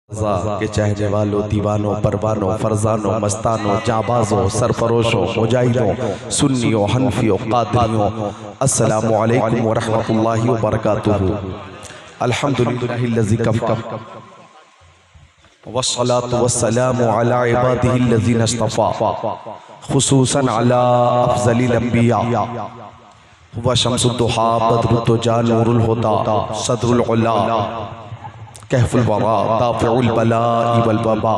के चाहने वालों, दीवानों, परवानों, फरजानों, मस्तानों, जाबाजों, सरफरोशों, मुजाहिदों, सुन्नियों, हनफियों, कादरियों, अस्सलामु अलैकुम व रहमतुल्लाहि व बरकातुहू। अल्हम्दुलिल्लाहिल्लज़ी कफ़ा वस्सलातु वस्सलामु अला इबादिहिल्लज़ीना इस्तफ़ा खुसूसन अला अफ़ज़लिल अंबिया व शम्सुद्दुहा बद्रुद्दुजा नूरुल हुदा सदरुल उला कहफुल वरा दाफ़िउल बलाइ वल वबा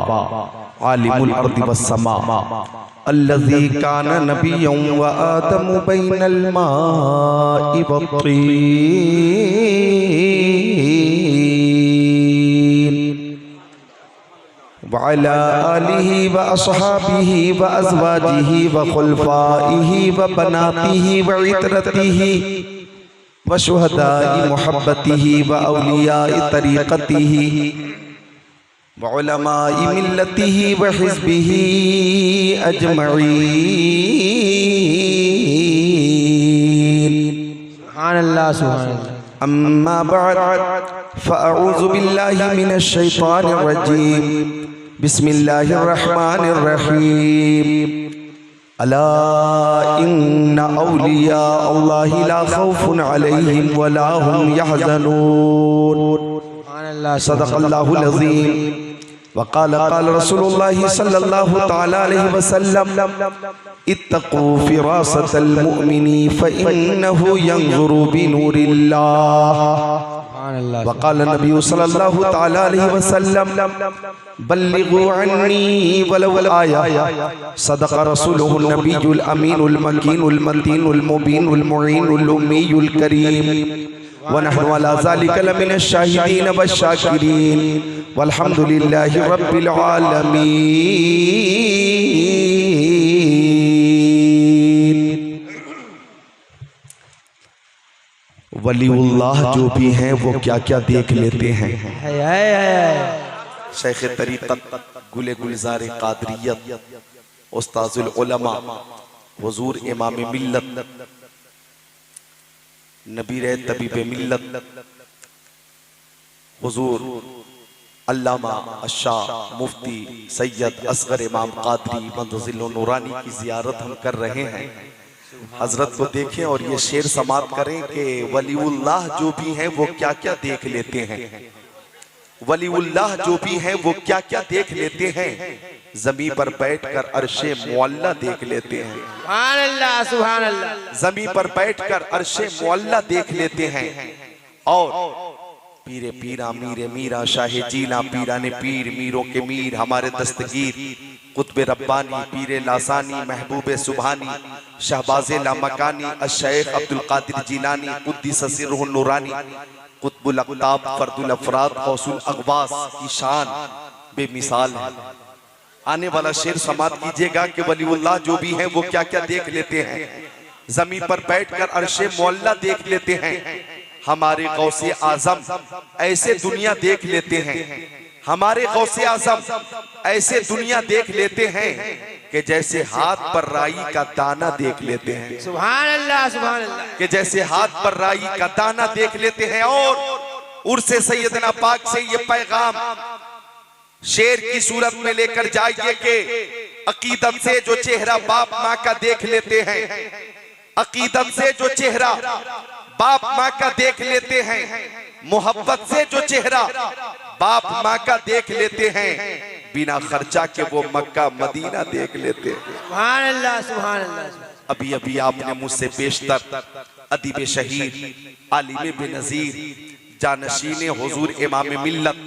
आलिमुल अर्दि वस समा अल्लज़ी काना नबिय्यन व आदमु बैनल माइ वत्तीन व अला आलिहि व अस्हाबिहि व अज़वाजिहि व खुलफ़ाइहि व बनातिहि व इतरतिहि व शुहदाई मुहब्बतिही व औलियाई तरीक़तिही व उलमाई मिल्लतिही व हिज़्बिही अजमईन। सुब्हानल्लाह सुब्हानल्लाह। अम्मा बअद फ़अऊज़ु बिल्लाहि मिनश शैतानिर रजीम। बिस्मिल्लाहिर रहमानिर रहीम। अला इन्ना औलिया अल्लाहि ला खौफुन अलैहिम वला हुम यहज़नून। सदक़ल्लाहुल अज़ीम। वक़ाल क़ाल रसूलुल्लाहि सल्लल्लाहु तआला अलैहि वसल्लम इत्तक़ू फ़िरासतल मुअमिनी फ़इन्नहु यंज़ुरु बिनूरिल्लाह। वक़ाल नबी सल्लल्लाहु तआला अलैहि वसल्लम बल्लिगू अन्नी वलौ आया। सदक़ रसूलुहुन नबियुल अमीनुल मकीनुल मतीनुल मुबीनुल मुईनुल उम्मीयुल करीम व नहनु अला ज़ालिका लमिनश शाहिदीन वश्शाकिरीन वल्हम्दुलिल्लाहि रब्बिल आलमीन। वलीउल्लाह जो भी हैं वो क्या क्या देख लेते हैं। शेख तरीक़त गुले गुलज़ार क़ादरियत उस्ताज़ुल उलमा हुज़ूर इमाम मिल्लत नबीर तबीब मिल्लत हुज़ूर अल्लामा अशाह मुफ्ती सैयद असगर इमाम क़ादरी मंज़िल नूरानी की ज़ियारत हम कर रहे हैं। हजरत को देखें और ये शेर समात करें कि वलीउल्लाह जो भी हैं वो क्या क्या देख लेते हैं। वलीउल्लाह जो भी हैं वो क्या क्या देख लेते हैं। ज़मीन पर बैठकर अर्शे मुअल्ला देख लेते हैं। सुब्हानल्लाह सुब्हानल्लाह। ज़मीन पर बैठकर अर्शे मुअल्ला देख लेते हैं। और पीरे पीरा मीरे मीरा शाहे जीला पीरा ने पीर मीरों के मीर हमारे दस्तगीर कुतबे रब्बानी पीरे लासानी महबूबे सुबहानी शहबाज़े लामकानी अश-शेख अब्दुल कादिर जीलानी कुद्दिस सिर्रुहुन नूरानी कुतुबुल अक़ताब फर्दुल अफ़राद गौसुल अग़वास की शान बेमिसाल है। आने वाला शेर समात कीजिएगा कि वलीउल्लाह जो भी हैं वो क्या क्या देख लेते हैं। ज़मीन पर बैठकर अर्शे मुअल्ला देख लेते हैं। हमारे गौसे आज़म ऐसे दुनिया देख लेते हैं। हमारे गौसे आज़म ऐसे दुनिया देख लेते हैं कि जैसे हाथ पर राई का दाना देख लेते हैं। सुब्हानल्लाह सुब्हानल्लाह। कि जैसे हाथ पर राई का दाना देख लेते हैं। और उर्से सैयदना पाक से ये पैगाम शेर की सूरत में लेकर जाइए कि अकीदत से जो चेहरा बाप माँ का देख लेते हैं, अकीदत से जो चेहरा बाप माँ का देख लेते हैं, मोहब्बत से जो चेहरा बाप माँ का देख लेते हैं, बिना खर्चा के वो मक्का मदीना देख लेते हैं। सुब्हानल्लाह सुब्हानल्लाह। अभी अभी आपने मुझसे पेशतर अदीब शहीद आलिम बेनज़ीर जानशीन हुज़ूर इमाम मिल्लत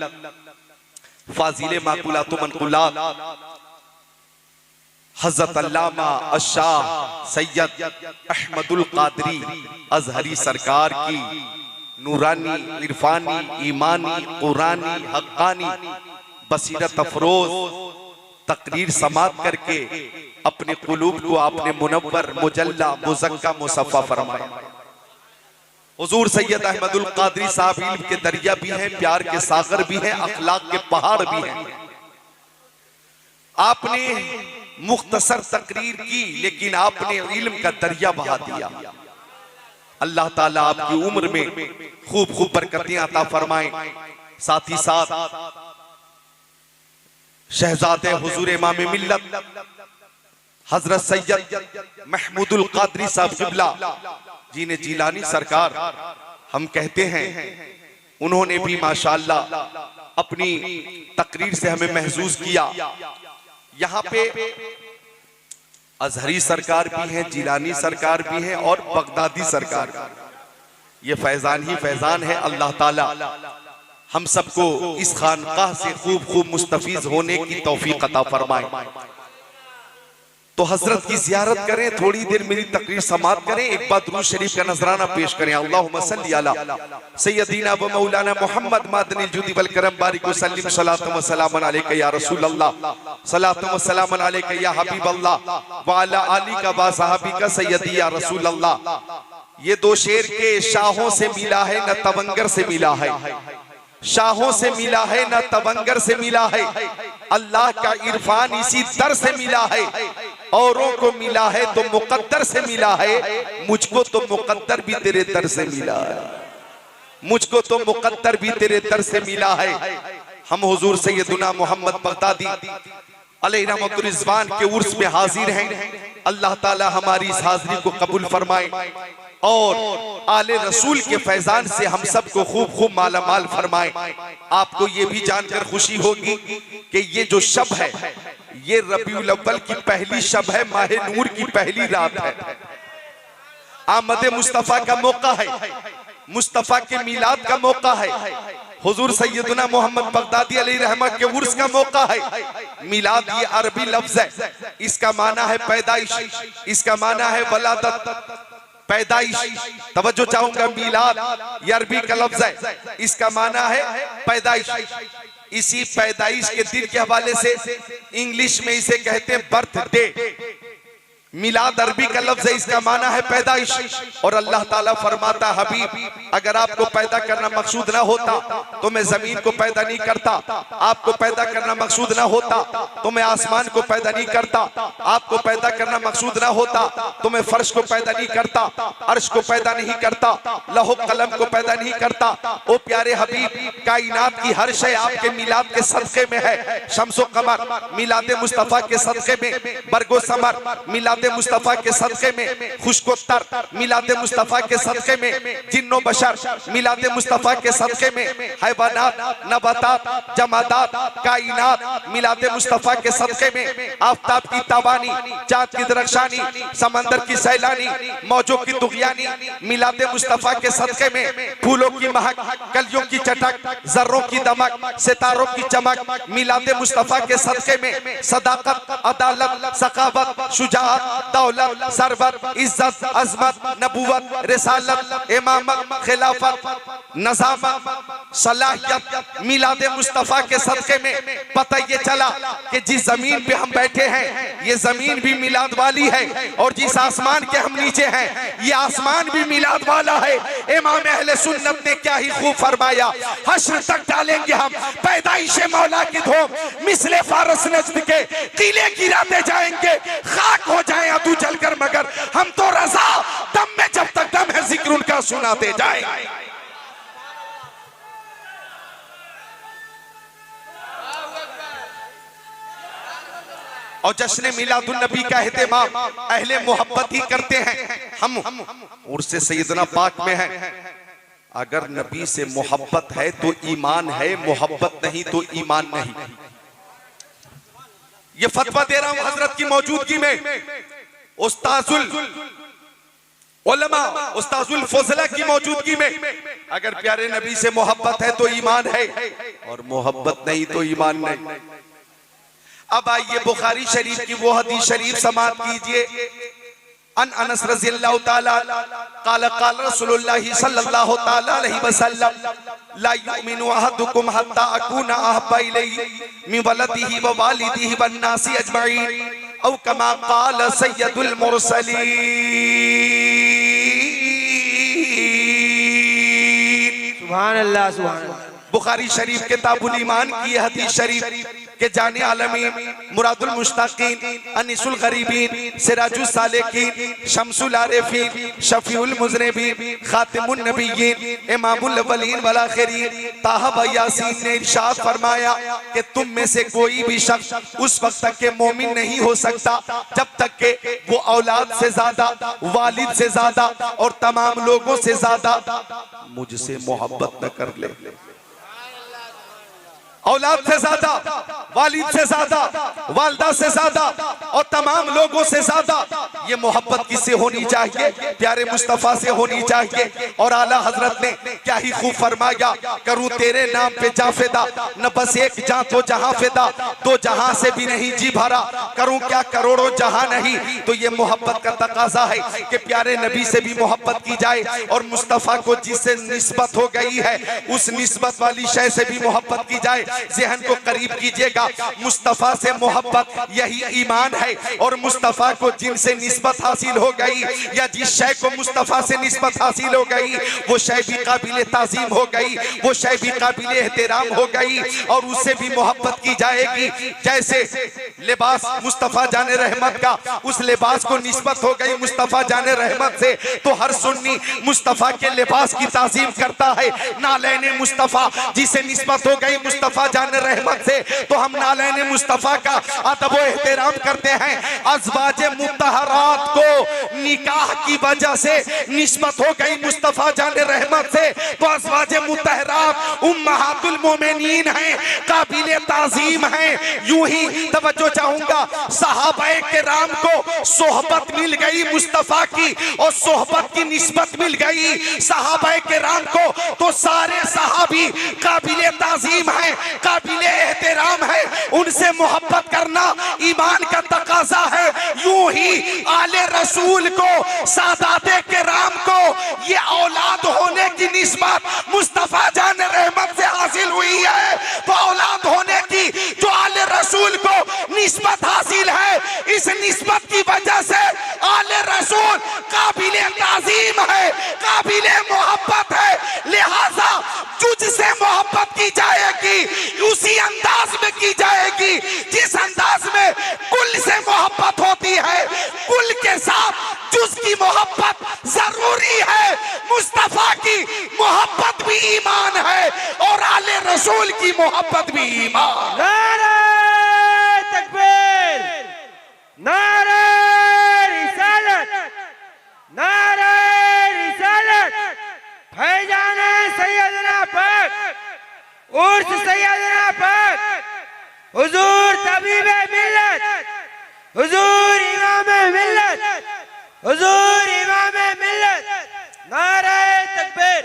फाजिले माकुलात मनकुलात हज़रत अल्लामा अशाह सैयद अहमदुल क़ादरी अज़हरी सरकार की नूरानी इरफानी ईमानी कुरानी हक़ानी बसीरत अफरोज तकरीर समात करके अपने कुलूब को आपने मुनव्वर मुजल्ला मुज़क्का मुसफ़्फ़ा फरमाया। हुज़ूर सैयद अहमदुल क़ादरी साहब इल्म के दरिया भी हैं, प्यार के सागर भी हैं, अखलाक के पहाड़ भी हैं। आपने मुख्तसर तकरीर की लेकिन आपने इल्म का दरिया बहा दिया। अल्लाह ताला आपकी उम्र में खूब खूब बरकतें अता फरमाए। साथ ही साथ शहजादे हुजूर इमाम मिल्लत हजरत सैयद महमूदुल कादरी साहब क़िबला जी ने जीलानी सरकार, हम कहते हैं उन्होंने भी माशाअल्लाह अपनी तकरीर से हमें महसूस किया। यहाँ पे अजहरी सरकार भी हैं, जीलानी सरकार भी हैं और बगदादी सरकार। ये फैजान ही फैजान है। अल्लाह ताला हम सबको इस खानकाह से खूब खूब मुस्तफीज होने की तौफीक अता फरमाए। तो हजरत की जियारत करें, थोड़ी देर मेरी तकरीर समाप्त करें, एक बार दुरूद शरीफ का नजराना पेश करें। अल्लाहुम्मा सल्ली अला सय्यदीना व मौलाना मोहम्मद मादनिल जुदी वल करम बारिक वसल्लिम सलातु व सलामन अलैका या रसूल अल्लाह, सलातु व सलामन अलैका या हबीब अल्लाह व अला आलिका व सहाबिका सय्यदी या रसूल अल्लाह। ये दो शेर के शाहों से मिला है न तवंगर से मिला है, शाहों से मिला है न तवंगर से मिला है। अल्लाह का इरफान इसी दर से मिला है, औरों को मिला है तो मुकद्दर से मिला है। मुझको तो मुकद्दर भी तेरे दर से मिला है, मुझको तो मुकद्दर भी तेरे दर से मिला है। हम हुजूर सैयदुना मोहम्मद बगदादी अलैहि रहमतुर रिज़वान के उर्स में हाजिर हैं। अल्लाह ताला हमारी इस हाजिरी को कबूल फरमाए और आले रसूल के फैजान से हम सबको खूब खूब मालामाल फरमाए। आपको ये भी जानकर खुशी होगी कि ये जो शब है ये रबीउल अव्वल की पहली शब है, माहे नूर की पहली रात है। आमद मुस्तफा का मौका है, मुस्तफा के मिलाद का मौका है, हुजूर सैयदुना मोहम्मद बगदादी अलैहि रहमत के उर्स का मौका है। मिलाद ये अरबी लफ्ज है, इसका माना है पैदाइश, इसका माना है वलादत, पैदाइश। तवज्जो चाहूंगा, मिलाद ये अरबी का लफ्ज है, इसका माना है पैदाइश। इसी पैदाइश के दिन के हवाले से इंग्लिश में इसे कहते हैं बर्थडे। मिलाद अरबी का लफ्ज है, इसका माना है पैदाइश। और अल्लाह ताला फरमाता, हबीब अगर आपको पैदा करना मकसूद ना होता तो मैं जमीन को पैदा नहीं करता, आपको पैदा करना मकसूद ना होता तो मैं आसमान को पैदा नहीं करता, आपको पैदा करना मकसूद ना होता तो मैं फर्श को पैदा नहीं करता, अर्श को पैदा नहीं करता, लौह कलम को पैदा नहीं करता। ओ प्यारे हबीब, कायनात की हर शय आपके मिलाद के सदक़े में है। शम्सो कमर मिलाद मुस्तफा के सदक़े में, बरगो समर मिलाद मुस्तफा के सदक़े में, खुशकोत्तर मिलाद मुस्तफा के सदक़े में, जिन्नो बशर मिलाद मुस्तफा के सदक़े में, हैवानात नबातात जमादात कायनात मिलाद मुस्तफा के सदक़े में, आफताब की ताबानी चाँद की दरख्शानी समंदर की सैलानी मौजों की दुगियानी मिलाद मुस्तफा के सदक़े में, फूलों की महक कलियों की चटक जर्रों की दमक सितारों की चमक मिलाद मुस्तफा के सदक़े में, सदाकत अदालत सखावत शुजाअत दौलत सरबत इज्जत अजमत नबूवत रिसालत इमामत खिलाफत नज़ामत सलाहियत मिलाद मुस्तफा के सदक़े में पता ये चला कि जिस जमीन पे हम बैठे हैं ये जमीन भी मिलाद वाली है, और जिस आसमान के हम नीचे हैं ये आसमान भी मिलाद वाला है। इमाम अहले सुन्नत ने क्या ही खूब फरमाया, हश्र तक डालेंगे हम पैदाइश मौला की धूम, मिसले फारस नज्द के किले गिराते जाएंगे, खाक हो जाए अदू जलकर, मगर हम तो रज़ा दम में जब तक दम है जिक्र उनका सुनाते जाएंगे। और जश्न मिलादुन नबी का एहतमाम अहले मोहब्बत ही करते हैं। हम उर्से सैयदना पाक में हैं। अगर नबी से मोहब्बत है तो ईमान है, मोहब्बत नहीं तो ईमान नहीं। ये फतवा दे रहा हूं हजरत की मौजूदगी में, उस्ताजुल उलमा उस्ताजुल फजला की मौजूदगी में। अगर प्यारे नबी से मोहब्बत है तो ईमान है, और मोहब्बत नहीं तो ईमान नहीं। अब आइए बुखारी शरीफ की वो हदीस शरीफ समाप्त कीजिए। अन अनस रज़ियल्लाहु ताला क़ाल क़ाल रसूलुल्लाह सल्लल्लाहु ताला अलैहि वसल्लम ला युमिनु अहदुकुम हत्ता अकूना अहब्बा इलैहि मिन वलदिही व वालिदिही वन नासी अजमईन औ कमा क़ाल सय्यदुल मुरसलीन। सुभान अल्लाह सुभान अल्लाह। बुखारी शरीफ किताबुल ईमान की हदीस शरीफ के जाने आलमी मुरादुल मुश्ताकीन अनिसुल गरीबीन सिराजुल सालिकीन शम्सुल आरिफीन शफीउल मुज़निबीन खातिमुन नबिय्यीन इमामुल अव्वलीन वल आखिरीन ताहा यासीन ने इरशाद फरमाया कि तुम में से कोई भी शख्स उस वक्त तक के मोमिन नहीं हो सकता जब तक के वो औलाद से ज्यादा, वालिद से ज्यादा और तमाम लोगों से ज्यादा मुझसे मोहब्बत न कर ले। औलाद से ज्यादा, वालिद से ज्यादा, वालदा से ज्यादा और तमाम लोगों से ज्यादा ये मोहब्बत किससे होनी चाहिए? प्यारे मुस्तफा से होनी चाहिए। और आला हजरत ने क्या ही खूब फरमाया, करूं तेरे नाम पे जा फिदा, न बस एक जान तो जहां फिदा, दो जहां से भी नहीं जी भरा, करूं क्या करोड़ों जहां नहीं। तो ये मोहब्बत का तकाजा है कि प्यारे नबी से भी मोहब्बत की जाए और मुस्तफा को जिससे निस्बत हो गई है उस निस्बत वाली शय से भी मोहब्बत की जाए। ज़हन को करीब कीजिएगा, मुस्तफा से मोहब्बत यही ईमान है। और मुस्तफा को जिनसे निस्बत हासिल हो गई या जिस शय को मुस्तफा से निस्बत हासिल हो गई वो शय भी काबिल ताज़ीम हो गई, वो शय भी काबिल एहतराम हो गई और उससे भी मोहब्बत की जाएगी। जैसे लिबास मुस्तफा जाने रहमत का, उस लिबास को निस्बत हो गई मुस्तफा जाने रहमत से, तो हर सुन्नी मुस्तफा के लिबास की ताज़ीम करता है। नालैने मुस्तफा जिसे निस्बत हो गई मुस्तफा जाने रहमत से, तो हम नालैने मुस्तफा का अदब व एहतराम करते हैं। अज़वाजे मुत्तहरात को निकाह की वजह से निस्बत हो गई मुस्तफा जाने रहमत से, तो अज़वाजे मुत्तहरात उम्महातुल मोमिनीन हैं, काबिले ताज़ीम हैं। यूं ही तवज्जो चाहूंगा, सहाबाए किराम को सोहबत मिल गई मुस्तफा की और सोहबत की निस्बत मिल गई सहाबाए किराम को, तो सारे सहाबी काबिले ताज़ीम हैं, काबिले एहतराम है। उनसे मोहब्बत करना ईमान का तकाजा है। यूं ही आले रसूल को, सादाते किराम को ये औलाद होने की निस्बत मुस्तफा जान रहमत से हासिल हुई है। तो औलाद होने की जो आले रसूल को निस्बत हासिल है, इस निस्बत की वजह से आले रसूल काबिले ताज़ीम है, काबिले मोहब्बत है। लिहाजा तुझसे मोहब्बत की जाएगी उसी अंदाज में की जाएगी जिस अंदाज में कुल से मोहब्बत होती है। कुल के साथ जुज़ की मोहब्बत जरूरी है। मुस्तफा की मोहब्बत भी ईमान है और आले रसूल की मोहब्बत भी ईमान। नारे तकबीर, नारे रिसालत, नारे रिसालत, फैजाने सैयदना पाक, उर्स सैयदना पाक, हुजूर तबीबे मिल्लत, हुजूर इमामे मिल्लत, हुजूर इमामे मिल्लत। नारे तकबीर।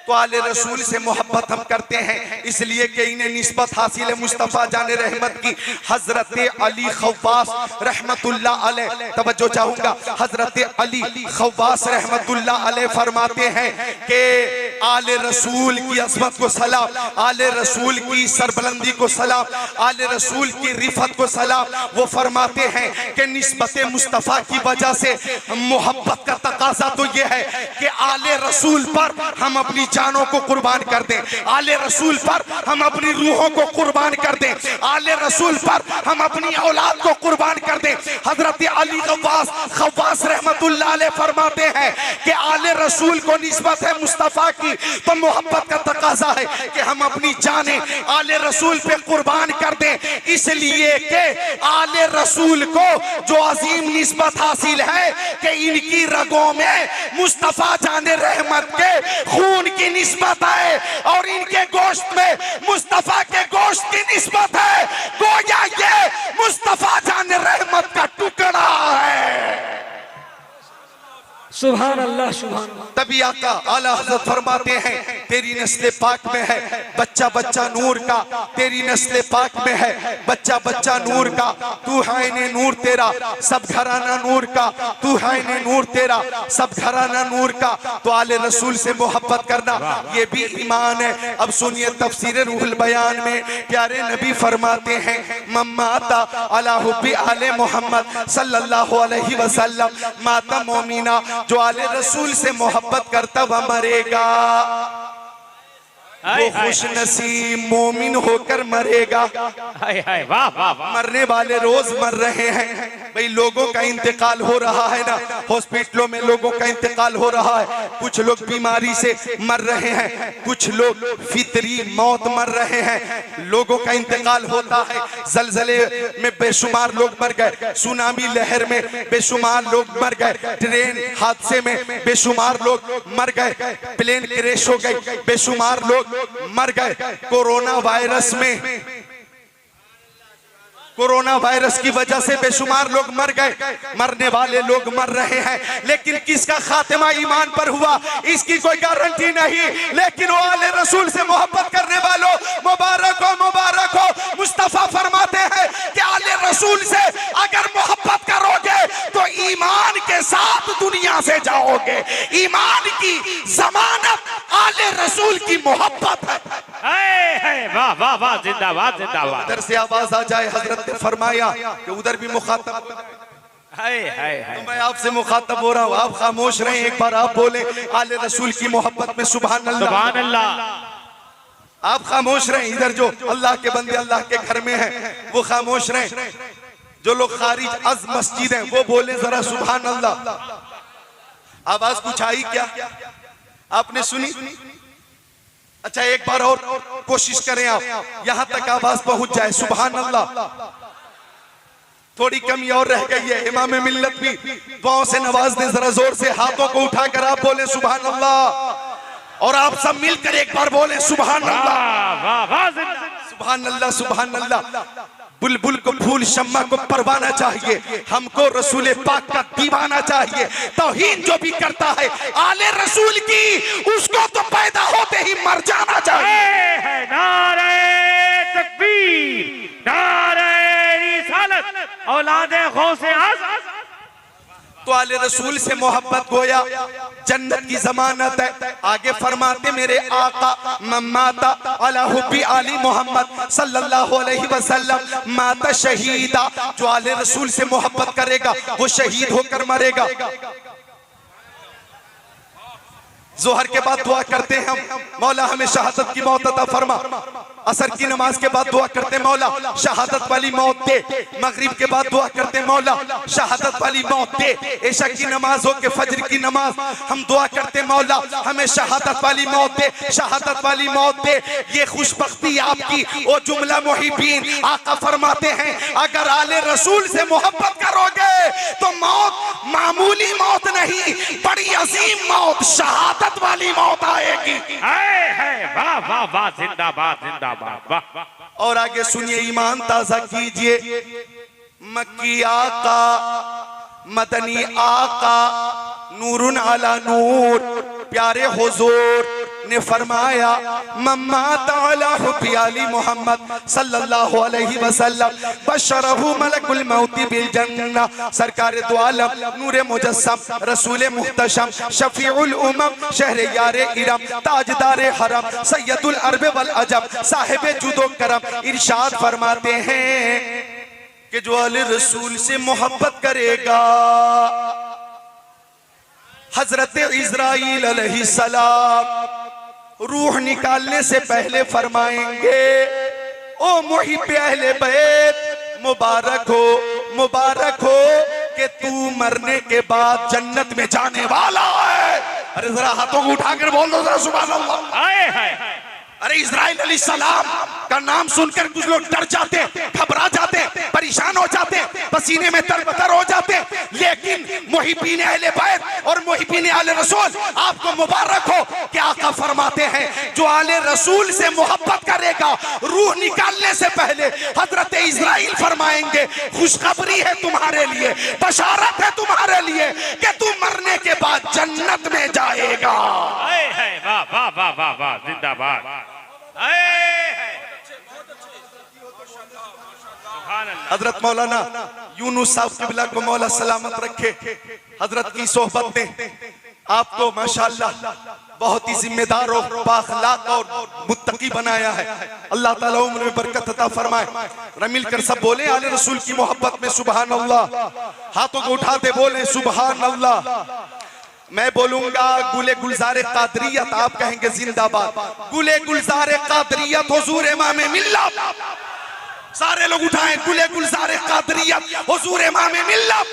तो आले रसूल से मोहब्बत हम करते हैं इसलिए कि इन्हें निस्बत हासिल है मुस्तफा जाने रहमत की। हजरत अली खव्वास रहमतुल्लाह अलैह, तवज्जो चाहूंगा, हजरत अली खव्वास रहमतुल्लाह अलैह फरमाते हैं कि आले रसूल की अज़मत को सलाम, आले रसूल की सरबलंदी को सलाम, आले रसूल की रिफत को सलाम। वो फरमाते हैं कि निस्बत मुस्तफा की वजह से मोहब्बत का तकाजा तो ये है कि आले रसूल पर हम अपनी जानों को कुर्बान कर दें, आले रसूल पर हम अपनी रूहों को कुर्बान कर दें, आले रसूल पर हम अपनी औलाद को कुर्बान कर दें। हजरत अली खव्वास रहमतुल्लाह अलैह फरमाते हैं कि आले रसूल को निस्बत है मुस्तफा की, तो मोहब्बत का तकाजा है कि हम अपनी जानें आले रसूल पे कुर्बान कर दें। इसलिए कि आले रसूल को जो अजीम निस्बत हासिल है कि इनकी रगों में मुस्तफा जाने रहमत के खून की निस्बत है और इनके गोश्त में मुस्तफा के गोश्त की निस्बत है। गोया ये मुस्तफा जाने रहमत का टुकड़ा है। सुभान अल्लाह, सुभान अल्लाह। तभी आका आला हज़रत फरमाते हैं तेरी नस्ल पाक में है बच्चा बच्चा नूर का, तेरी नस्ल पाक में है बच्चा बच्चा नूर का, तू है ने नूर तेरा सब घराना नूर का, तू है ने नूर तेरा सब घराना नूर का। तो आले रसूल से मोहब्बत करना ये भी ईमान है। अब सुनिए तफसीर रूहुल बयान में प्यारे नबी फरमाते हैं मम्माता अला हुब्बी आले मोहम्मद सल्लल्लाहु अलैहि वसल्लम माता मोमिना, जो आले रसूल से मोहब्बत करता वह मरेगा। वो खुश नसीब मोमिन होकर मरेगा। हाय हाय, वाह वाह वाह। मरने वाले रोज मर रहे हैं भाई, लोगों का इंतकाल हो रहा है ना, हॉस्पिटलों में लोगों का इंतकाल हो रहा है। कुछ लोग बीमारी से मर रहे हैं, कुछ लोग फितरी मौत मर रहे हैं, लोगों का इंतकाल होता है। जलजले में बेशुमार लोग मर गए, सुनामी लहर में बेशुमार लोग मर गए, ट्रेन हादसे में बेशुमार लोग मर गए, प्लेन क्रैश हो गई, बेशुमार लोग मर गए। कोरोना वायरस में, कोरोना वायरस की वजह से बेशुमार लोग मर गए, मरने वाले लोग मर रहे हैं, लेकिन किसका खात्मा ईमान पर हुआ इसकी कोई गारंटी नहीं। लेकिन वो आले रसूल से मोहब्बत करने वालों मुबारक हो, मुबारक हो। मुस्तफा फरमाते हैं कि आले रसूल से अगर मोहब्बत करोगे तो ईमान के साथ दुनिया से जाओगे। ईमान की जमानत आले रसूल की मोहब्बत है। वाह वाह वाह, जिंदाबाद जिंदाबाद। इधर से आवाज आ जाए, हजरत ने फरमाया कि उधर भी मुखातब, हाय हाय हाय। तो मैं आपसे मुखातब हो रहा हूँ, आप खामोश रहें। एक बार आप बोले आले रसूल की मोहब्बत में सुभान अल्लाह, सुभान अल्लाह। आप खामोश रहें। इधर जो अल्लाह के बंदे अल्लाह के घर में हैं वो खामोश रहें। जो लोग खारिज अज मस्जिद हैं वो बोले जरा सुभान अल्लाह। आवाज कुछ आई क्या? आपने सुनी? अच्छा एक बार और कोशिश करें आप, यहां तक आवाज पहुंच जाए सुभान अल्लाह। थोड़ी कमी और रह गई है, इमाम मिल्लत भी दुआओं से नवाज दे। जरा जोर से हाथों को उठाकर आप बोले सुभान अल्लाह, और आप सब मिलकर एक बार बोले सुभान अल्लाह, सुभान अल्लाह, सुभान अल्लाह। बुलबुल को फूल, शम्मा को परवाना चाहिए, हमको रसूल पाक का दीवाना चाहिए। तौहीन जो भी करता है आले रसूल की, उसको तो पैदा होते ही मर जाना चाहिए। नारे तकबीर, नारे रिसालत, औलादे गौसे आज़म। तो आले रसूल से मोहब्बत गोया जन्नत की जमानत है। आगे फरमाते मेरे आका मम्माता अला हुब्बी आली मोहम्मद सल्लल्लाहु अलैहि वसल्लम माता शहीदा। जो आले रसूल से मोहब्बत करेगा वो शहीद होकर मरेगा। जोहर के बाद दुआ करते हैं हम, मौला हमें शहादत की मौत अता फरमा। असर की नमाज के बाद दुआ करते मौला शहादत वाली मौत दे। मगरिब के बाद दुआ करते मौला शहादत वाली मौत दे। इशा की नमाज हो के फजर की नमाज हम दुआ करते मौला हमें शहादत वाली मौत दे, शहादत वाली मौत दे। ये खुशबख्ती आपकी। ओ जुमला मुहिब्बीन आका फरमाते हैं अगर आले रसूल से मोहब्बत करोगे तो मौत मामूली मौत नहीं, बड़ी अजीम मौत, शहादत वाली मौत आएगी। वाह वाह वाह, जिंदाबाद जिंदाबाद, वाह। और आगे सुनिए, ईमान ताजा कीजिए। मक्की आका, मदनी आका, नूरुन अला नूर, प्यारे हुजूर ने फरमाया मम्मा ताला हुब्बी आली मोहम्मद सल्लल्लाहु अलैहि वसल्लम बशरहु मलकुल मौती बिल जन्नह। सरकार दो आलम नूरे मुजस्सम रसूल मुहतशम शफीउल उमम शहरे यारे इरम ताजदारे हरम सैयदुल अरब वल अजम साहिब जुदो करम इरशाद फरमाते हैं कि जो आले रसूल से मोहब्बत करेगा हजरत इज़राइल अलैहिस्सलाम रूह निकालने से पहले फरमाएंगे ओ मुहिब्बे अहले बैत मुबारक हो, मुबारक हो कि तू मरने के बाद जन्नत में जाने वाला है। अरे जरा हाथों को उठाकर बोल दो जरा सुभान अल्लाह। अरे इज़राइल अलैहिस्सलाम का नाम सुनकर कुछ लोग डर जाते, घबरा जाते, परेशान हो जाते, पसीने में तरबतर हो जाते। लेकिन मुहिब्बीन अहले बैत और मुहिब्बीन आले रसूल आपको मुबारक हो कि आका फरमाते हैं जो आले रसूल से मोहब्बत करेगा रूह निकालने से पहले हजरत इज़राइल फरमाएंगे खुशखबरी है तुम्हारे लिए, बशारत है तुम्हारे लिए कि तू मरने के बाद जन्नत में जाएगा। वाह वाह वाह वाह वाह, जिंदाबाद। हजरत मौलाना यूनुस साहब किबला को मौला सलामत रखे। हजरत की सोहबत ने आपको माशाअल्लाह बहुत ही जिम्मेदार और बाखलाक और मुत्तकी बनाया है। अल्लाह ताला उम्र में बरकत अता फरमाए। मिलकर सब बोले आले रसूल की मोहब्बत में सुभान अल्लाह। हाथों को उठाते बोले सुभान अल्लाह। मैं बोलूंगा गुले गुलजारे कादरियत, आप कहेंगे जिंदाबाद। गुले गुलजारे कादरियत हुजूर इमाम मिल्लत, सारे लोग उठाएं। गुले गुलजारे कादरियत हुजूर इमाम मिल्लत,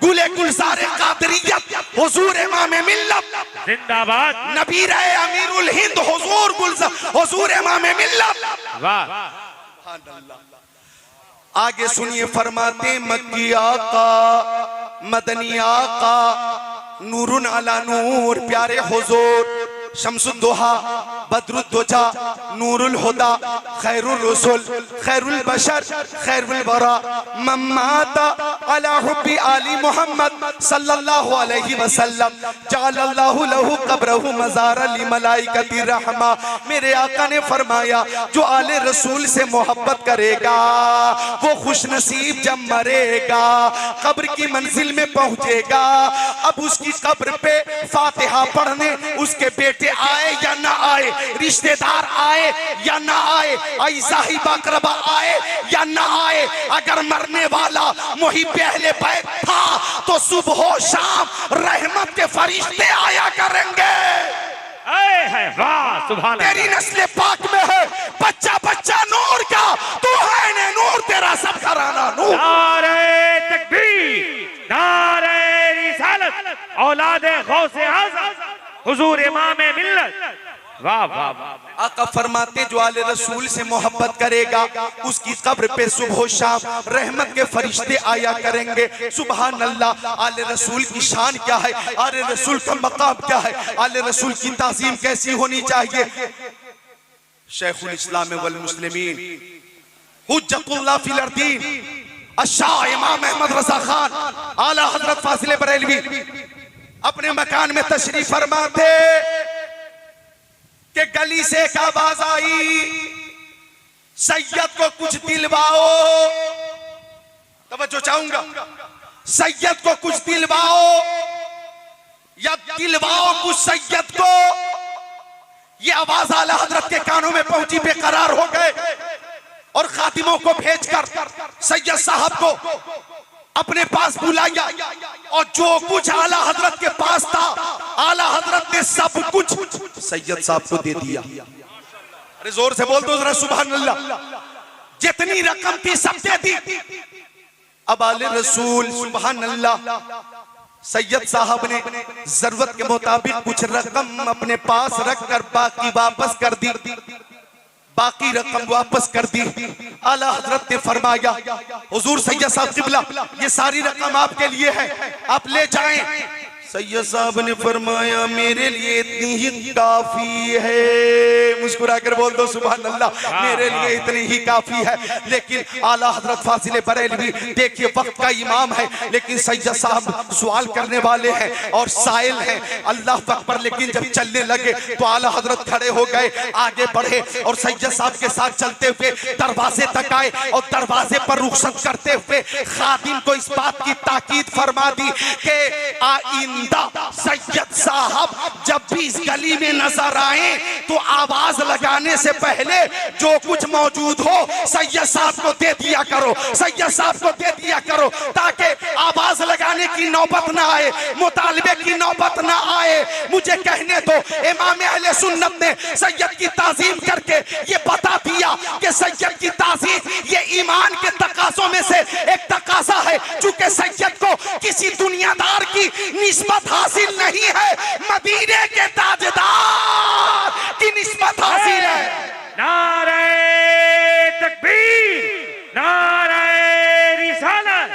गुले गुलजारे कादरियत हुजूर इमाम मिल्लत जिंदाबाद। नबी रहे अमीरुल हिंद हुजूर इमाम मिल्लत। वाह। आगे सुनिए, फरमाते मक्की आका मदनी आका नूरुन अला नूर, प्यारे हुजूर शम्सुद्दोहा बदरुद्दोजा नूरुल हुदा खैरुल रसूल खैरुल बशर खैरुल बरा मम्माता अला हुब्बी आली मोहम्मद सल्लल्लाहु अलैहि वसल्लम जअलल्लाहु लहू कब्रहु मज़ारा लि मलाइकति रहमा। मेरे आका ने फरमाया जो आले रसूल से मोहब्बत करेगा वो खुशनसीब जब मरेगा कब्र की मंजिल में पहुंचेगा। अब उसकी कब्र पे फातिहा पढ़ने उसके बेटे आए या ना आए, रिश्तेदार आए या ना आए, साहिब अकरबा आए या ना आए, अगर मरने वाला मुहिब अहले बैत था तो सुबह शाम रहमत के फरिश्ते आया करेंगे। वाह सुभान अल्लाह। तेरी नस्ल पाक में है बच्चा बच्चा नूर का, तू है ने नूर, तेरा सब घराना नूर। नारे तकबीर, नारे रिसालत, औलादे गौसे आज़म हुजूर इमाम मिल्लत। वाह वाह वाह। आका फरमाते जो आले रसूल से मोहब्बत करेगा उसकी कब्र पे सुबह शाम रहमत के फरिश्ते आया करेंगे। सुभान अल्लाह। आले रसूल की शान क्या है, आले रसूल का मकाम क्या है, आले रसूल की ताज़ीम कैसी होनी चाहिए। शेखुल इस्लाम वल मुस्लिमीन हुज्जतुल्लाह फिल अर्दीन अशाह इमाम अहमद रज़ा खान आला हजरत फाजिल बरेलवी अपने मकान में तशरीफ फरमाते कि गली से एक आवाज आई, सैयद को कुछ दिलवाओ। तवज्जो चाहूंगा, सैयद को कुछ दिलवाओ या दिलवाओ कुछ सैयद को। ये आवाज आला हजरत के कानों में पहुंची, बेकरार हो गए और खातिमों को भेजकर सैयद साहब को अपने पास बुलाया और जो कुछ आला हजरत के पास था आला हजरत ने सब कुछ सैयद साहब को दे दिया। अरे जोर से बोल दो जरा सुभान अल्लाह। जितनी रकम थी सब दे दी। अब आले रसूल सुभान अल्लाह सैयद साहब ने जरूरत के मुताबिक कुछ रकम अपने पास रखकर बाकी वापस कर दी, बाकी रकम वापस कर दी। आला हजरत ने फरमाया हुजूर सैयद साहब किबला ये सारी रकम आपके लिए है, आप ले जाएं। सैयद साहब ने फरमाया मेरे लिए इतनी ही काफी है। मुस्कुराकर बोल दो सुभान अल्लाह। मेरे लिए इतनी ही काफी है। लेकिन आला हजरत फाजिल बरेलवी देखिए वक्त का इमाम है, लेकिन सैयद साहब सवाल करने वाले हैं और साइल हैं, अल्लाह अकबर। लेकिन जब चलने लगे तो आला हजरत खड़े हो गए, आगे बढ़े और सैयद साहब के साथ चलते हुए दरवाजे तक आए और दरवाजे पर रुखसत करते हुए खादिम को इस बात की ताकीद फरमा दी कि सैयद साहब जब भी इस गली में नजर आए तो आवाज लगाने से पहले जो कुछ मौजूद हो सैयद साहब को दे दिया करो, सैयद साहब को दे दिया करो, ताकि आवाज लगाने की नौबत ना आए, मुतालबे की नौबत ना आए। मुझे कहने दो, इमाम अहले सुन्नत ने सैयद की ताजीम करके ये बता दिया कि सैयद की ताजीम ये ईमान के तकाज़ों में से एक तकाज़ा है। चूंकि सैयद को किसी दुनियादार की निस्बत हासिल नहीं है, मदीने के ताजदार की निस्बत हासिल है। नारे तकबीर, नारे रिसालत,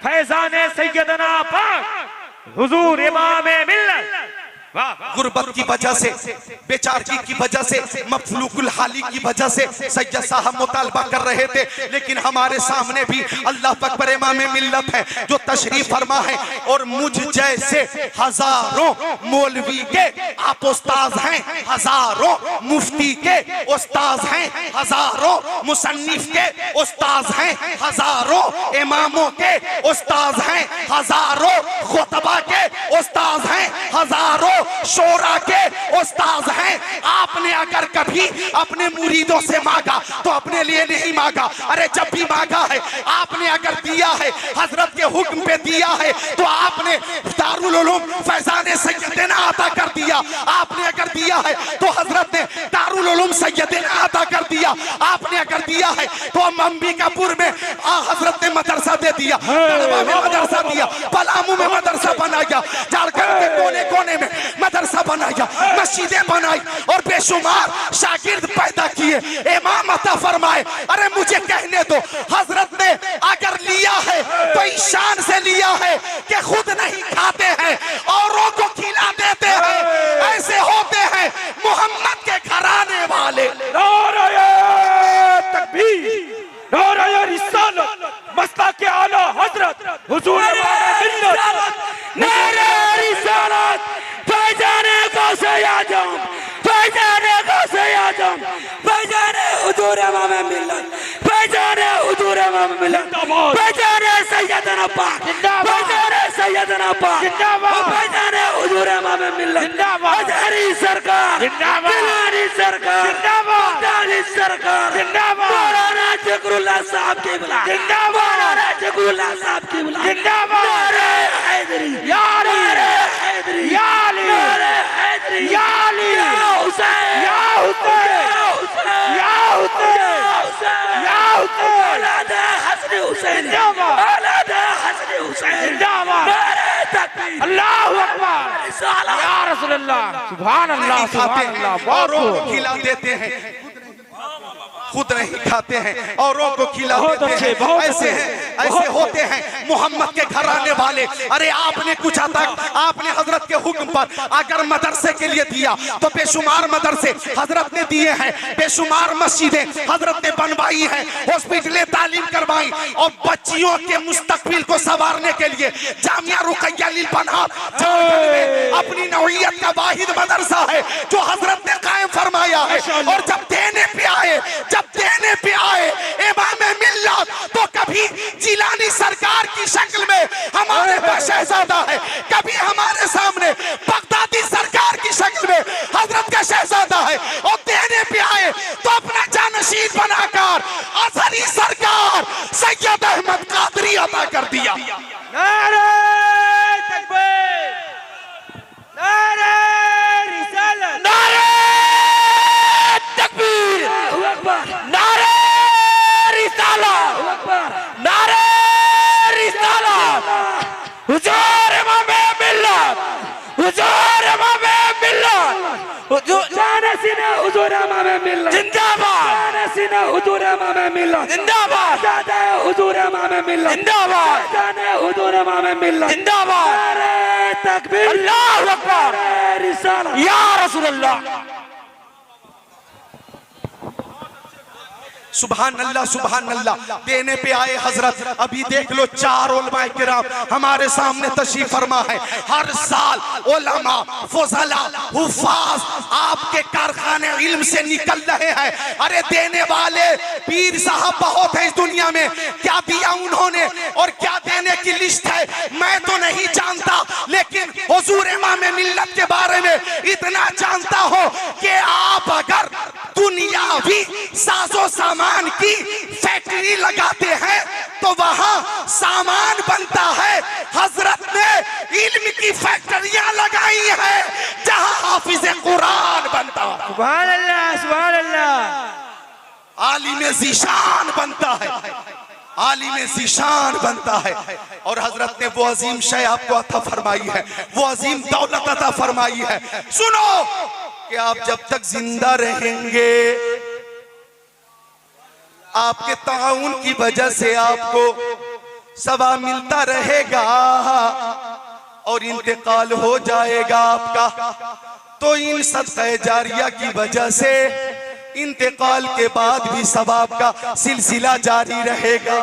फैज़ाने सैयदना पाक हुजूर इमाम मिल्लत। गुर्बत की वजह से, बेचारगी की वजह से, मफलूकुल हाली की वजह से सैयद साहब मुतालबा कर रहे थे। लेकिन हमारे सामने भी अल्लाह अकबर इमाम मिल्लत है जो तशरीफ फरमा है और मुझ जैसे हजारों मौलवी के आप उस्ताद हैं, हजारों मुफ्ती के उस्ताद हैं, हजारों मुसन्निफ के उस्ताद हैं, हजारों इमामों के उस्ताद हैं, हजारों खुतबा के उस्ताद हैं, हजारों शोरा के उस्ताद हैं। आपने अगर कभी अपने मुरीदों से मांगा तो अपने लिए नहीं मांगा, अरे जब भी मांगा है आपने अगर दिया है हजरत के हुक्म पे दिया है तो आपने दारुल उलूम फैजान सैयदना अता कर दिया। आपने अगर दिया है तो हजरत ने दारुल उलूम सैयदना अता कर दिया। आपने अगर दिया है तो अंबिकापुर में हजरत ने मदरसा दे दिया, गढ़वा में मदरसा दिया, पलामू में मदरसा बनाया, झारखंड के कोने कोने में मदरसा बनाया, मस्जिदें बनाई और बेशुमार शागिर्द पैदा किए, इमाम अता फरमाए। अरे मुझे कहने दो, हजरत ने अगर लिया है तो ईशान से लिया है कि खुद नहीं खाते हैं औरों को खिला देते हैं। ऐसे होते हैं मोहम्मद के घराने वाले। नारे तकबीर, नारे रिसालत, मस्तक आला हजरत हुजूर मिल्लत, नारे रिसालत, फैजाने गौसे आजम, फैजाने गौसे आजम, फैजाने हुजूर इमाम मिल्लत, फैजाने हुजूर इमाम मिल्लत, फैजाने सैयदना पाक, फैजाने सैयदना पाक, फैजाने हुजूर इमाम मिल्लत, हजारी सरकार, जिलानी सरकार, जिलानी सरकार, मौलाना ज़िक्रुल्लाह साहब की बुला, मौलाना ज़िक्रुल्लाह साहब की बुला, नारे हैदरी, नारे हैदरी, नारे हैदरी, या हुसैन, या हुसैन, या हुसैन, या हुसैन, औलाद हसन हुसैन, औलाद हसन हुसैन, नारे तकबीर, अल्लाहु अकबर, या रसूल अल्लाह, सुभान अल्लाह, सुभान अल्लाह। औरों को खिला देते हैं, खुद नहीं खाते हैं, औरों को खिला देते हैं। ऐसे हैं, ऐसे होते हैं मोहम्मद के घराने वाले। अरे आपने कुछ तक आपने हजरत के हुक्म पर अगर मदरसे के लिए दिया तो बेशुमार मदरसे हजरत ने दिए हैं, बेशुमार मस्जिदें हजरत ने बनवाई हैं, हॉस्पिटलें तालीम करवाई और बच्चियों के मुस्तकबिल को संवारने के लिए जामिया रुकैया लिल बना झारखंड में अपनी नौइयत का वाहिद मदरसा है जो हजरत ने कायम फरमाया है। और जब देने पे आए इमाम मिल्लत तो कभी जिलानी सरकार की शक्ल में हमारे पास शहजादा है, कभी हमारे सामने बगदादी सरकार की शक्ल में हजरत का शहजादा है, और देने पे आए तो अपना जानशीन बनाकर अजहरी सरकार सैयद अहमद कादरी अता कर दिया। नारे तकबीर, नारे रिसालत, नारे तकबीर, नारे रिसालत, नारे रिसालत, हुजूर इमाम मिल्लत, हुजूर इमाम मिल्लत, जानसीना हुजूर इमाम मिल्लत जिंदाबाद, जानसीना हुजूर इमाम मिल्लत जिंदाबाद, जाने हुजूर इमाम मिल्लत जिंदाबाद, जाने हुजूर इमाम मिल्लत जिंदाबाद, नारे तकबीर, अल्लाहु अकबर, रिसालत, या रसूल अल्लाह। सुभान अल्लाह, सुभान अल्लाह। देने पे आए हजरत। अभी देख लो 4 उलमाए किराम हमारे सामने तशरीफ फरमा है। हर साल उलमा, फुज़ला, हुफ़ाज़ आपके कारखाने इल्म से निकल रहे हैं। अरे देने वाले पीर साहब बहुत है इस दुनिया में, क्या दिया उन्होंने और क्या देने की लिस्ट है मैं तो नहीं जानता, लेकिन हुजूर इमाम मिल्लत के बारे में इतना जानता हो कि आप अगर दुनियावी साजो सामान की फैक्ट्री लगाते हैं तो वहां सामान बनता है। हजरत ने इल्म की फैक्ट्रियां लगाई है जहां हाफिज कुरान बनता है। सुभान अल्लाह, सुभान अल्लाह। आलिम ज़ीशान बनता है, आलिम ज़ीशान बनता है। और हजरत ने वो अजीम शय आपको अता फरमाई है, वो अजीम दौलत अता फरमाई है। सुनो कि आप जब तक जिंदा रहेंगे आपके ताउन की वजह से आपको सवा मिलता रहेगा और इंतकाल हो जाएगा आपका, तो इन सदक़े जारिया की वजह से इंतकाल के बाद भी सवाब का सिलसिला जारी रहेगा।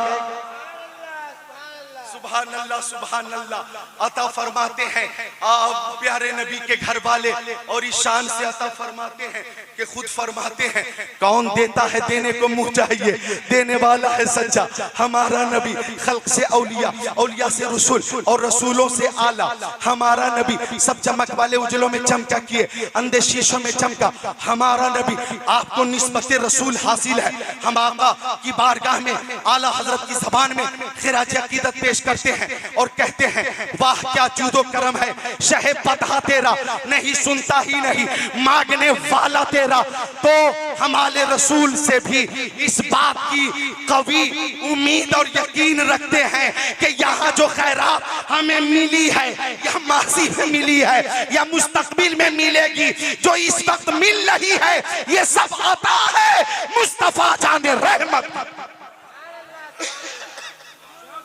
सुभान अल्लाह सुभान अल्लाह अता फरमाते हैं आप प्यारे नबी के घर वाले, और इस शान से अता फरमाते हैं कि खुद फरमाते हैं कौन देता है देने को मुंह चाहिए, देने वाला है सच्चा हमारा नबी। खल्क से औलिया, औलिया से रसूल और रसूलों से आला हमारा नबी। सब चमक वाले उजलों में चमका किए, अंधे शीशों में चमका हमारा नबी। आपको निस्बत रसूल हासिल है। हम आका की बारगाह में आला हजरत की ज़बान में खिराज अकीदत पेश करते हैं और कहते हैं वाह क्या जूदो करम है शहे बदहा तेरा, नहीं सुनता ही नहीं मांगने वाला तेरा। तो हमारे रसूल से भी इस बात की कवी उम्मीद और यकीन रखते हैं कि यहाँ जो खैरात हमें मिली है या माजी में मिली है या मुस्तकबिल में मिलेगी, जो इस वक्त मिल रही है, ये सब आता है मुस्तफा जाने रहमत,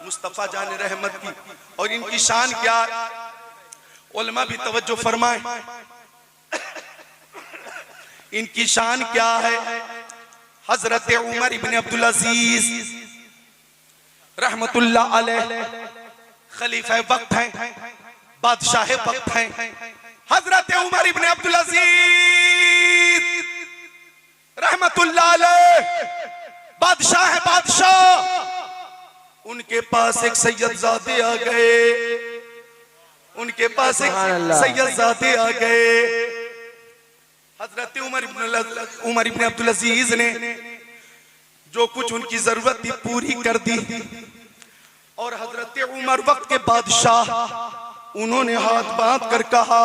मुस्तफा जाने रहमत की। और इनकी शान क्या, उलमा भी तवज्जो फरमाए, इनकी शान क्या है। हजरत उमर इब्न अब्दुल अजीज रहमतुल्लाह अलैह खलीफा वक्त हैं, बादशाह वक्त हैं। हजरत उमर इब्न अब्दुल अजीज रहमतुल्लाह अलैह बादशाह है, बादशाह। उनके पास एक सैयदजादे आ गए, उनके पास एक सैयदजादे आ गए। हजरत उमर इब्न अब्दुल अजीज ने जो कुछ उनकी जरूरत थी पूरी कर दी। और हजरत उमर वक्त के बादशाह, उन्होंने हाथ बांध कर कहा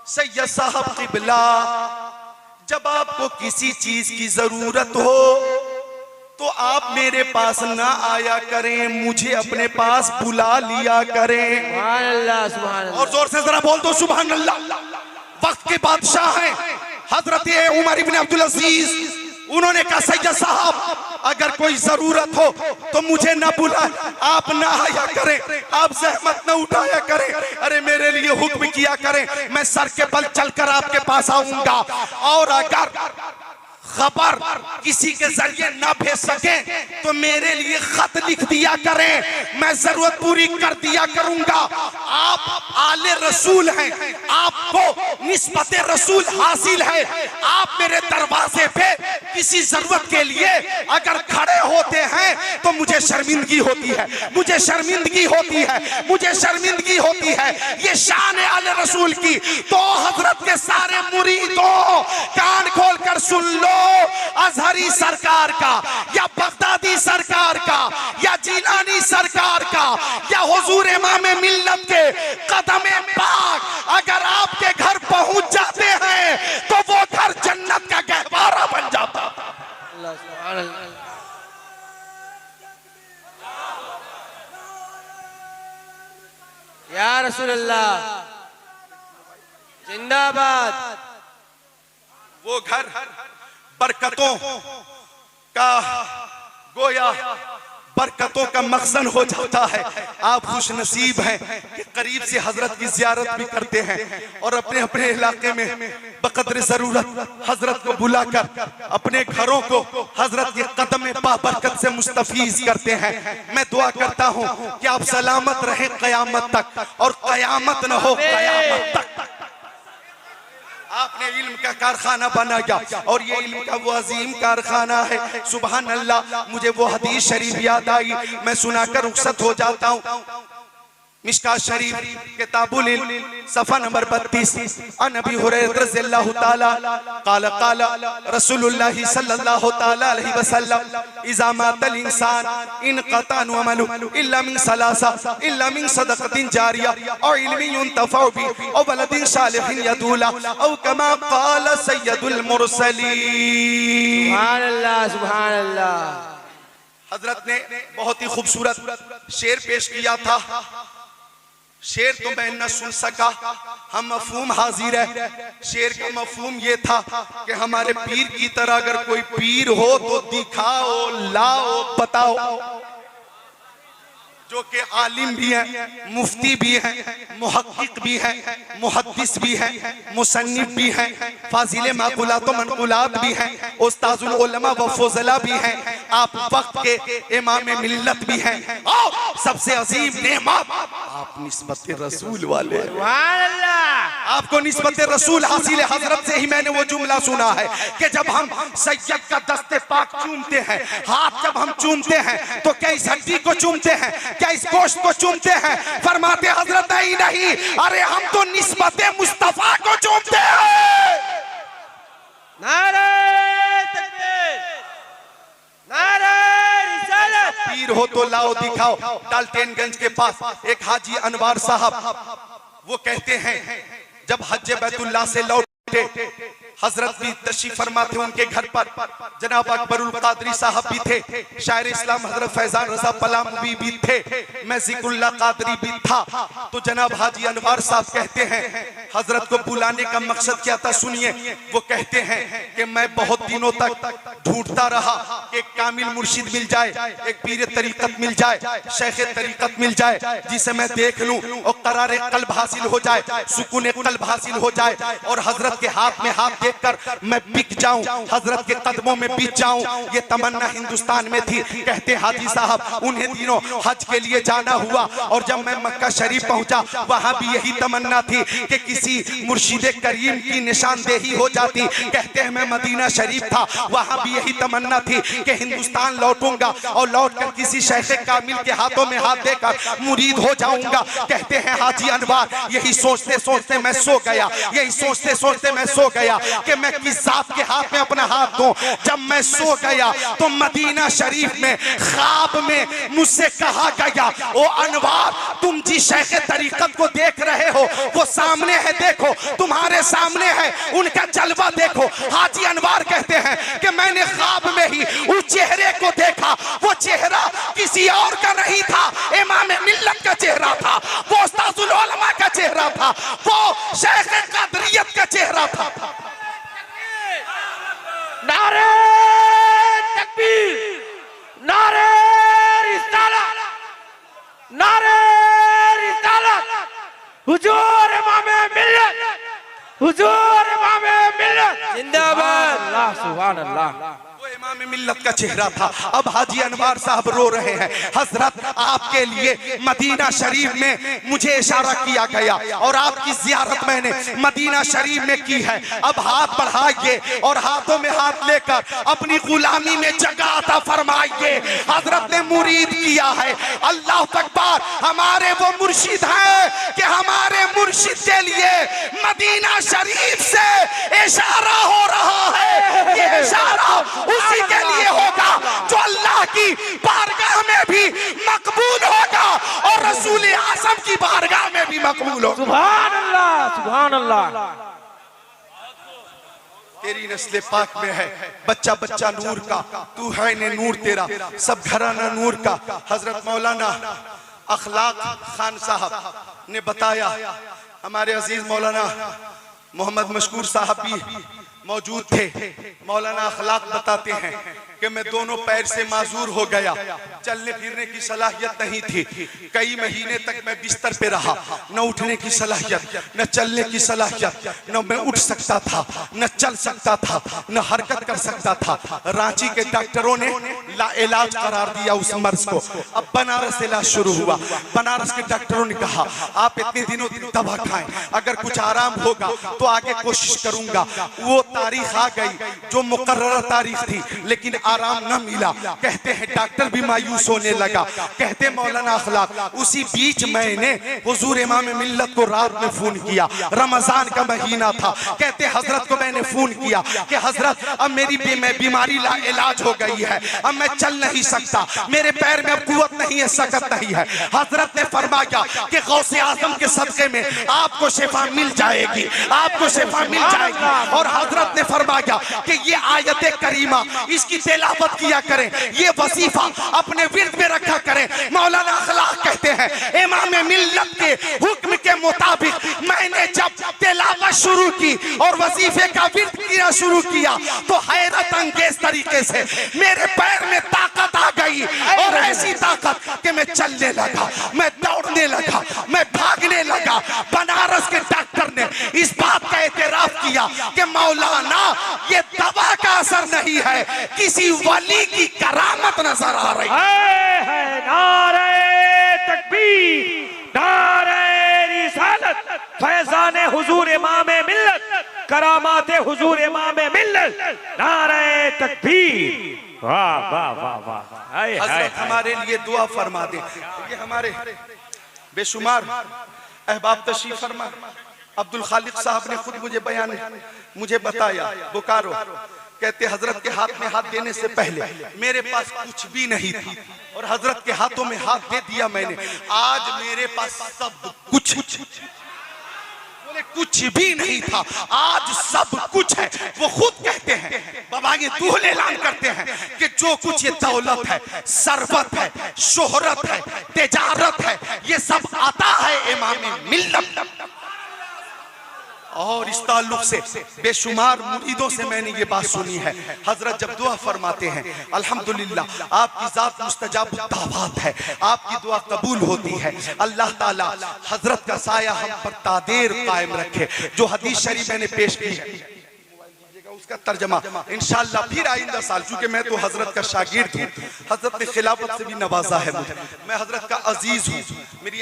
सैयद साहब क़िबला, जब आपको किसी चीज की जरूरत हो तो आप मेरे पास ना आया करें, मुझे अपने पास बुला लिया करें। सुभान अल्लाह, सुभान अल्लाह। और जोर से जरा बोल दो सुभान अल्लाह। वक्त के बादशाह हैं हजरत उमर इब्न अब्दुल अजीज। उन्होंने कहा सैयद साहब अगर कोई जरूरत हो तो मुझे ना बुलाए, आप ना आया करें, आप जहमत न उठाया करें, अरे मेरे लिए हुक्म किया करें, मैं सर के बल चलकर आपके पास आऊंगा। और अगर खबर किसी के जरिए ना भेज सके तो मेरे लिए खत लिख दिया करें, मैं जरूरत पूरी कर दिया करूंगा। आप आले रसूल हैं, आपको निस्बत रसूल हासिल है। आप मेरे दरवाजे पे किसी जरूरत के लिए अगर खड़े होते हैं तो मुझे शर्मिंदगी होती है, मुझे शर्मिंदगी होती है, मुझे शर्मिंदगी होती है। ये शान आले रसूल की। तो हजरत के सारे मुरीदों कान खोल कर सुन लो, अजहरी सरकार का या बगदादी सरकार का या जिलानी सरकार का या हुजूर इमाम मिल्लत के कदमे पाक अगर आपके घर पहुंच जाते हैं तो वो घर जन्नत का गहवारा बन जाता। या रसूल अल्लाह जिंदाबाद। वो घर बरकतों का गोया बरकतों का मखजन हो जाता है। आप खुश नसीब हैं कि करीब से हजरत की जियारत भी करते हैं और अपने अपने इलाके में बकदर जरूरत हजरत को बुलाकर अपने घरों को हजरत के कदम में बाबरकत से मुस्तफीज करते हैं। मैं दुआ करता हूं कि आप सलामत रहें कयामत तक, और कयामत न हो कयामत तक। आपने इल्म का कारखाना बनाया और ये इल्म का वो अजीम कारखाना है। सुभान अल्लाह। मुझे वो हदीस शरीफ याद आई, मैं सुनाकर रुखसत हो जाता हूँ। मिशकात शरीफ किताबुल इल्म सफ़ा नंबर 32 अन अबी हुरैरा रज़ियल्लाहु ताला क़ाल क़ाल रसूलुल्लाह सल्लल्लाहु ताला अलैहि वसल्लम इज़ा मातल इंसान इनक़ता अमलुहु इल्ला मिन सलासा इल्ला मिन सदक़तिन जारिया औ इल्मिन युंतफ़उ बिही औ वलदिन सालिहिन यदूला औ कमा क़ाल सय्यदुल मुरसलीन। सुभान अल्लाह, सुभान अल्लाह। हजरत ने बहुत ही खूबसूरत शेर पेश किया था। शेर तो मैं न सुन सका, हम मफहूम हाजिर है। शेर का मफहूम ये था कि हमारे पीर की तरह अगर कोई पीर हो तो दिखाओ, लाओ, बताओ। जो कि आलिम भी हैं, मुफ्ती भी हैं, मुहक्किक भी हैं, मुहद्दिस भी हैं, मुसन्निफ भी हैं, फाजिले माकुलात व मनकुलात भी हैं, उस्ताजुल उलमा व फुज़ला भी हैं, आप वक्त के इमाम मिल्लत भी हैं, और सबसे अजीम नेमत आप निस्बत रसूल वाले हैं। सुभान अल्लाह। आपको निस्बत रसूल हासिल हजरत से ही मैंने वो जुमला सुना है कि जब हम सैयद का दस्ते पाक चूमते हैं, हाथ जब हम चूमते हैं तो क्या इस हड्डी को चूमते हैं, क्या इस गोश्त को चूमते हैं? फरमाते हजरत नहीं नहीं, अरे हम तो निस्बत मुस्तफा को चूमते हैं। नारे तकबीर, नारे रिसालत। पीर हो तो लाओ दिखाओ। डाल्टनगंज के पास एक हाजी अनवार साहब, वो कहते हैं जब हज बैतुल्लाह से लौटे, हजरत भी तशरीफ फरमा थे उनके घर पर, जनाब अकबरुल कादरी साहब भी थे, शायर इस्लाम हजरत फैजान रजा पलामवी भी थे, मैं जिक्रुल्लाह कादरी भी था। तो जनाब हाजी अनवार साहब कहते हैं हजरत को बुलाने का मकसद क्या था, सुनिए। वो कहते हैं कि मैं बहुत दिनों तक ढूंढता रहा कि एक कामिल मुर्शिद मिल जाए, एक पीर तरीकत मिल जाए, शेख तरीकत मिल जाए, जिसे मैं देख लूं और करार कल्ब हासिल हो जाए, सुकून कल्ब हासिल हो जाए, और हजरत के हाथ में हाथ देखकर मैं बिक जाऊं, हजरत के कदमों में बीत जाऊं। ये तमन्ना हिंदुस्तान में थी। कहते हाजी साहब उन्हें दिनों हज के लिए जाना हुआ, और जब मैं मक्का शरीफ पहुंचा वहां भी यही तमन्ना थी कि किसी मुर्शिद करीम की निशानदेही हो जाती। कहते हैं मैं मदीना शरीफ था, वहां भी यही तमन्ना थी कि हिंदुस्तान लौटूंगा और लौटकर किसी शेख कामिल के हाथों में हाथ देकर मुरीद हो जाऊंगा। कहते हैं हाजी अनवार यही सोचते सोचते मैं सो गया, यही सोचते सोचते मैं सो गया कि मैं किस जात के हाथ में अपना हाथ दूं। जब मैं सो गया तो मदीना शरीफ में ख्वाब में मुझसे कहा गया, ओ अनवार तुम जिस शेख तरीकत को देख रहे हो वो सामने है, देखो तुम्हारे सामने है, उनका जलवा देखो। हाजी अनवार कहते हैं कि मैंने ख्वाब में ही उस चेहरे को देखा, वो चेहरा किसी और का नहीं था, इमाम मिल्लत का चेहरा था, वो उस्ताजुल उलमा का चेहरा था, वो शेख कादरियत का चेहरा था। नारे तकबीर, नारे रिसालत, नारे रिसालत। हुजूर इमाम मिल्लत, हुजूर इमाम मिल्लत जिंदाबाद। अल्लाह सुभान अल्लाह। इमाम मिल्लत का चेहरा था। अब हाजी अनवार साहब रो रहे हैं, हजरत आपके लिए मदीना शरीफ में मुझे इशारा किया गया और आपकी जियारत मैंने मदीना शरीफ में की है। अब हाथ बढ़ाइए और हाथों में हाथ लेकर अपनी गुलामी में जगह अता फरमाइए। हजरत ने मुरीद किया है। अल्लाह अकबर। हमारे वो मुर्शिद हैं कि हमारे मुर्शिद के लिए मदीना शरीफ से इशारा हो रहा है। ये इशारा उसी के लिए होगा जो अल्लाह की बारगाह में भी मकबूल होगा और रसूल आज़म की बारगाह में भी मकबूल होगा। सुभान अल्लाह, सुभान अल्लाह। तेरी नस्ल पाक में है बच्चा बच्चा नूर का, तू है ने नूर तेरा सब घराना नूर का। हजरत मौलाना अखलाक खान साहब ने बताया, हमारे अजीज मौलाना मोहम्मद मशकूर साहब भी मौजूद थे। मौलाना अखलाक बताते हैं कि मैं दोनों पैर से माजूर हो गया, चलने फिरने की सलाहियत नहीं थी। कई महीने तक मैं बिस्तर पे रहा, न उठने की सलाहियत, न चलने की सलाहियत, न मैं उठ सकता था, न चल सकता था, न हरकत कर सकता था। रांची के डॉक्टरों ने लाइलाज करार दिया उस मर्ज को। अब बनारस इलाज शुरू हुआ। बनारस के डॉक्टरों ने कहा आप इतने दिनों तक दवा खाएं, अगर कुछ आराम होगा तो आगे कोशिश करूंगा। वो तारीख आ गई जो मुकर्रर तारीख थी, लेकिन आराम न मिला। कहते हैं डॉक्टर भी मायूस होने लगा। कहते मौलाना अखलाक उसी बीच मैंने हुजूर इमाम मिल्लत को रात में फोन किया, रमजान का महीना था। कहते हजरत को मैंने फोन किया कि हजरत अब मेरी बीमारी इलाज हो गई है, अब मैं चल नहीं सकता, मेरे पैर में अब कुव्वत नहीं है, सकत नहीं है। हजरत ने फरमाया कि गौसे आजम के सदके में आपको शिफा मिल जाएगी, आपको शिफा मिल जाएगी। और हजरत ने फरमाया कि ये आयत करीमा इसकी तिलावत किया करें, ये वजीफा अपने विर्द में रखा करें। मौलाना अखलाक कहते हैं इमाम मिल्लत के हुक्म के मुताबिक मैंने जब तिलावत तिलावत शुरू की और वजीफे का विर्द किया शुरू किया तो हैरत अंगेज तरीके से मेरे पैर में ताकत आ गई और ऐसी ताकत कि मैं चलने लगा, मैं दौड़ने लगा, मैं भागने लगा। बनारस के डॉक्टर ने इस बात का एतराफ किया कि मौलाना ये दवा का असर नहीं है, किसी वली की करामत नजर आ रही है। नारे तकबीर, नारे रिसालत, फैजाने हुजूर इमाम मिल्लत, करामाते हुजूर इमाम मिल्लत, नारे तकबीर। वाह वाह वाह वाह। हजरत हमारे लिए दुआ फरमा दे। ये हमारे बेशुमार अहबाब तशरीफ फरमा। अब्दुल खालिक साहब ने खुद मुझे बताया, बोकारो, कहते हजरत के हाथ में हाथ देने से पहले मेरे पास कुछ भी नहीं था और हजरत के हाथों में हाथ दे दिया मैंने। आज मेरे पास सब कुछ, बोले कुछ भी नहीं था, आज सब कुछ है। वो खुद कहते हैं, बाबा ये दूल्हे ऐलान करते हैं कि जो कुछ ये दौलत है, सरबत है, शोहरत है, तिजारत है, ये सब आता है इमाम मिल्लत। और इस ताल्लुक से बेशुमार मुरीदों से मैंने ये बात सुनी है, हजरत जब दुआ फरमाते हैं अल्हम्दुलिल्लाह आपकी जात मुस्तजाब दावत है, आपकी दुआ कबूल होती है। अल्लाह ताला हजरत का साया हम पर तादेर कायम रखे। जो हदीस शरीफ मैंने पेश की है उसका तर्जमा इंशाअल्लाह फिर आइंदा साल, क्योंकि मैं तो हजरत का शागिर्द हूँ, हजरत ने खिलाफत से भी नवाजा है मुझे, मैं हजरत का अजीज हूँ। मेरी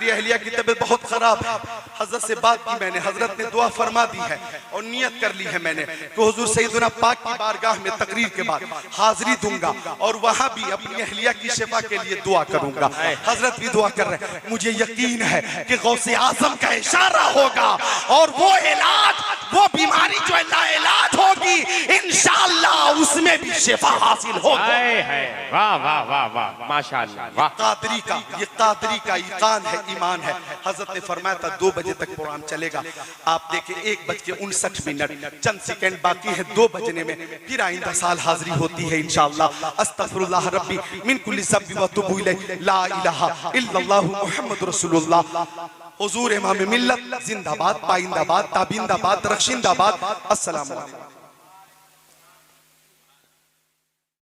अहलिया की तबीयत बहुत खराब है। हजरत से बात की मैंने, हजरत ने दुआ फरमा दी है और नियत कर ली है मैंने कि हुजूर सैयदना पाक की बारगाह में तकरीर के बाद हाजिरी दूंगा और वहां भी अपनी अहलिया की शिफा के लिए दुआ करूंगा। हजरत भी दुआ कर रहे हैं। मुझे यकीन है कि गौसे आजम का इशारा होगा और वो इलाज, वो बीमारी जो लाइलाज होगी इंशाअल्लाह उसमें भी शिफा हासिल होगी। वाह वाह वाह वाह, माशाअल्लाह। वाह, ये कादरी का ईकान है, ईमान है। हजरत ने फरमाया था 2 बजे तक प्रोग्राम चलेगा। आप देखिए 1:59 चंद सेकंड बाकी है 2 बजने में। फिर आइंदा साल हाजिरी होती है इंशाअल्लाह। अस्तगफिरुल्लाह रब्बी मिन कुल्ली ज़ंबि व अतूबु इलैहि, ला इलाहा इल्लल्लाहु मुहम्मदुर रसूलुल्लाह। हुजूर इमाम मिल्लत जिंदाबाद, पाइंदाबाद, ताबिंदाबाद, रखशिंदाबाद। अस्सलाम वालेकुम।